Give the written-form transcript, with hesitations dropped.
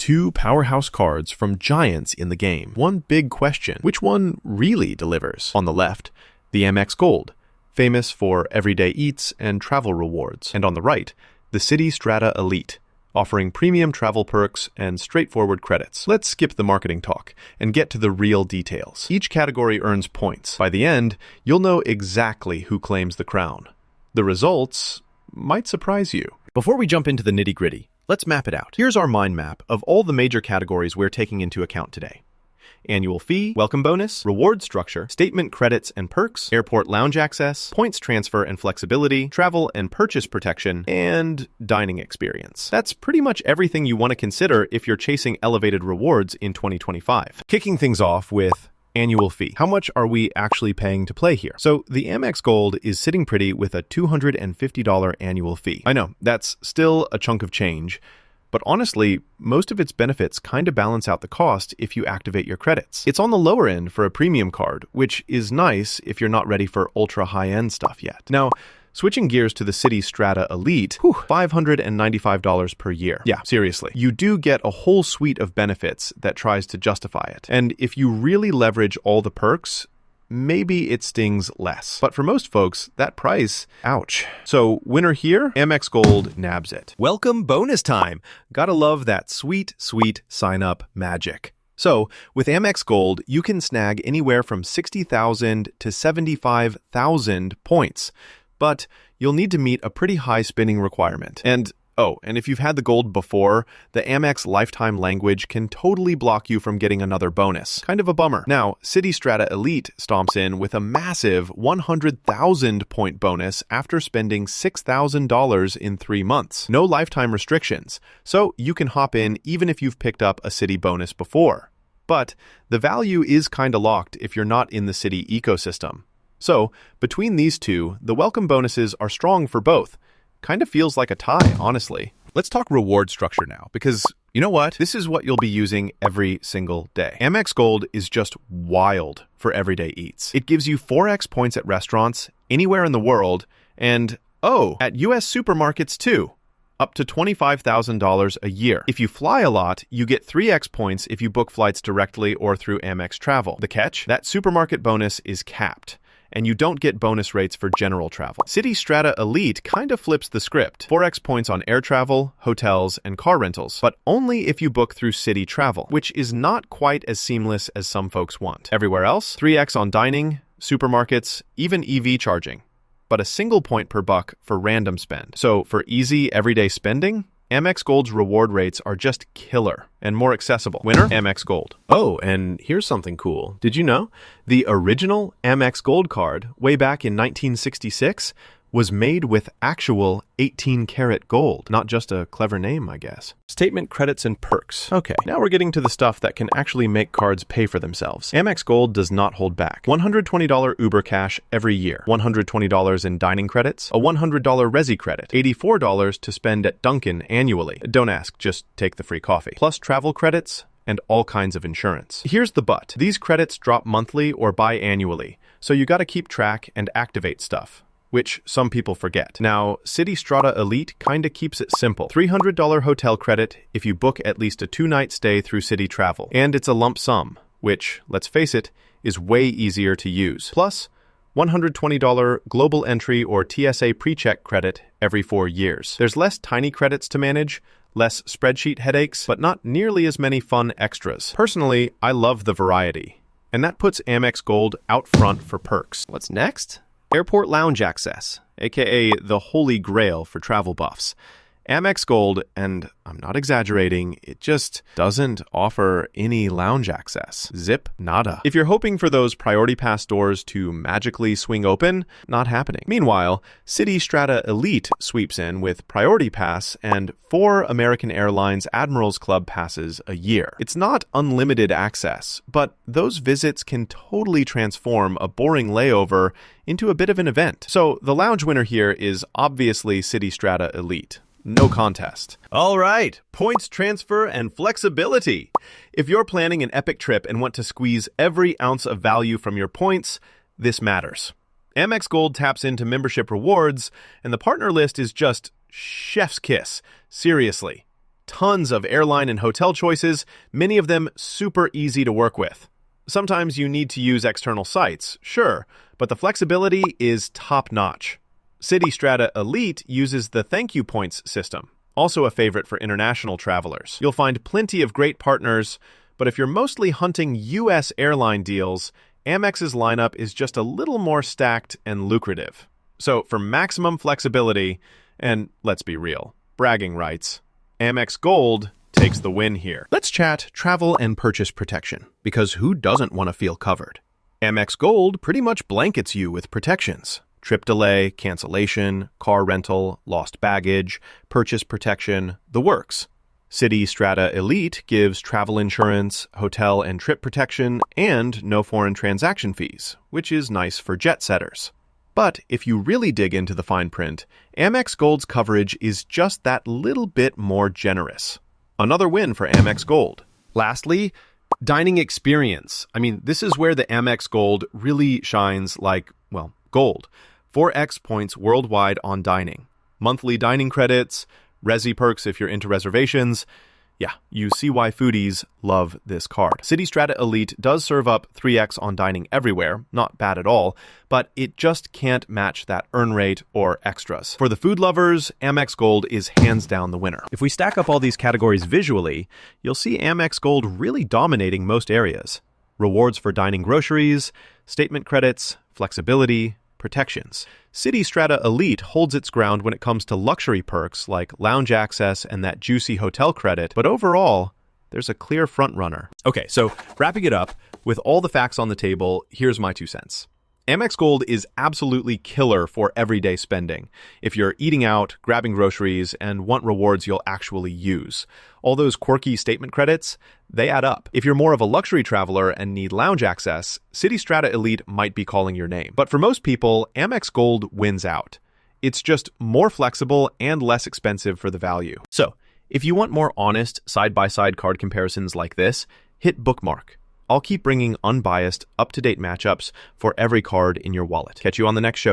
Two powerhouse cards from giants in the game. One big question: which one really delivers? On the left, the Amex Gold, famous for everyday eats and travel rewards. And on the right, the Citi Strata Elite, offering premium travel perks and straightforward credits. Let's skip the marketing talk and get to the real details. Each category earns points. By the end, you'll know exactly who claims the crown. The results might surprise you. Before we jump into the nitty-gritty, let's map it out. Here's our mind map of all the major categories we're taking into account today: annual fee, welcome bonus, reward structure, statement credits and perks, airport lounge access, points transfer and flexibility, travel and purchase protection, and dining experience. That's pretty much everything you want to consider if you're chasing elevated rewards in 2025. Kicking things off with annual fee. How much are we actually paying to play here? So the Amex Gold is sitting pretty with a $250 annual fee. I know, that's still a chunk of change, but honestly, most of its benefits kind of balance out the cost if you activate your credits. It's on the lower end for a premium card, which is nice if you're not ready for ultra high-end stuff yet. Now, switching gears to the Citi Strata Elite, $595 per year. Yeah, seriously. You do get a whole suite of benefits that tries to justify it. And if you really leverage all the perks, maybe it stings less. But for most folks, that price, ouch. So winner here, Amex Gold nabs it. Welcome bonus time. Gotta love that sweet, sweet sign-up magic. So with Amex Gold, you can snag anywhere from 60,000 to 75,000 points. But you'll need to meet a pretty high spending requirement. And if you've had the gold before, the Amex lifetime language can totally block you from getting another bonus. Kind of a bummer. Now, Citi Strata Elite stomps in with a massive 100,000 point bonus after spending $6,000 in 3 months. No lifetime restrictions, so you can hop in even if you've picked up a Citi bonus before. But the value is kinda locked if you're not in the Citi ecosystem. So, between these two, the welcome bonuses are strong for both. Kind of feels like a tie, honestly. Let's talk reward structure now, because you know what? This is what you'll be using every single day. Amex Gold is just wild for everyday eats. It gives you 4x points at restaurants anywhere in the world, and at US supermarkets too. Up to $25,000 a year. If you fly a lot, you get 3x points if you book flights directly or through Amex Travel. The catch? That supermarket bonus is capped, and you don't get bonus rates for general travel. Citi Strata Elite kind of flips the script. 4x points on air travel, hotels, and car rentals, but only if you book through Citi Travel, which is not quite as seamless as some folks want. Everywhere else, 3x on dining, supermarkets, even EV charging, but a single point per buck for random spend. So for easy, everyday spending, Amex Gold's reward rates are just killer and more accessible. Winner, Amex Gold. Oh, and here's something cool. Did you know? The original Amex Gold card, way back in 1966, was made with actual 18-karat gold. Not just a clever name, I guess. Statement credits and perks. Okay, now we're getting to the stuff that can actually make cards pay for themselves. Amex Gold does not hold back. $120 Uber cash every year. $120 in dining credits. A $100 Resi credit. $84 to spend at Dunkin' annually. Don't ask, just take the free coffee. Plus travel credits and all kinds of insurance. Here's the but. These credits drop monthly or biannually, so you gotta keep track and activate stuff, which some people forget. Now, Citi Strata Elite kinda keeps it simple. $300 hotel credit if you book at least a 2-night stay through Citi Travel. And it's a lump sum, which, let's face it, is way easier to use. Plus, $120 global entry or TSA pre-check credit every 4 years. There's less tiny credits to manage, less spreadsheet headaches, but not nearly as many fun extras. Personally, I love the variety, and that puts Amex Gold out front for perks. What's next? Airport lounge access, aka the holy grail for travel buffs. Amex Gold, and I'm not exaggerating, it just doesn't offer any lounge access. Zip, nada. If you're hoping for those priority pass doors to magically swing open, not happening. Meanwhile, Citi Strata Elite sweeps in with priority pass and 4 American Airlines Admirals Club passes a year. It's not unlimited access, but those visits can totally transform a boring layover into a bit of an event. So the lounge winner here is obviously Citi Strata Elite. No contest. All right, points transfer and flexibility. If you're planning an epic trip and want to squeeze every ounce of value from your points, this matters. Amex Gold taps into membership rewards, and the partner list is just chef's kiss. Seriously. tons of airline and hotel choices, many of them super easy to work with. Sometimes you need to use external sites, sure, but the flexibility is top-notch. Citi Strata Elite uses the thank you points system, also a favorite for international travelers. You'll find plenty of great partners, but if you're mostly hunting U.S. airline deals, Amex's lineup is just a little more stacked and lucrative. So for maximum flexibility, and let's be real, bragging rights, Amex Gold takes the win here. Let's chat travel and purchase protection, because who doesn't want to feel covered? Amex Gold pretty much blankets you with protections. Trip delay, cancellation, car rental, lost baggage, purchase protection, the works. Citi Strata Elite gives travel insurance, hotel and trip protection, and no foreign transaction fees, which is nice for jet setters. But if you really dig into the fine print, Amex Gold's coverage is just that little bit more generous. Another win for Amex Gold. Lastly, dining experience. This is where the Amex Gold really shines like, well, gold. 4x points worldwide on dining. Monthly dining credits, Resi perks if you're into reservations. Yeah, you see why foodies love this card. Citi Strata Elite does serve up 3x on dining everywhere, not bad at all, but it just can't match that earn rate or extras. For the food lovers, Amex Gold is hands down the winner. If we stack up all these categories visually, you'll see Amex Gold really dominating most areas. Rewards for dining groceries, statement credits, flexibility, protections. Citi Strata Elite holds its ground when it comes to luxury perks like lounge access and that juicy hotel credit, but overall, there's a clear frontrunner. Okay, so wrapping it up, with all the facts on the table, here's my 2 cents. Amex Gold is absolutely killer for everyday spending. If you're eating out, grabbing groceries, and want rewards you'll actually use. All those quirky statement credits, they add up. If you're more of a luxury traveler and need lounge access, Citi Strata Elite might be calling your name. But for most people, Amex Gold wins out. It's just more flexible and less expensive for the value. So, if you want more honest, side-by-side card comparisons like this, hit bookmark. I'll keep bringing unbiased, up-to-date matchups for every card in your wallet. Catch you on the next show.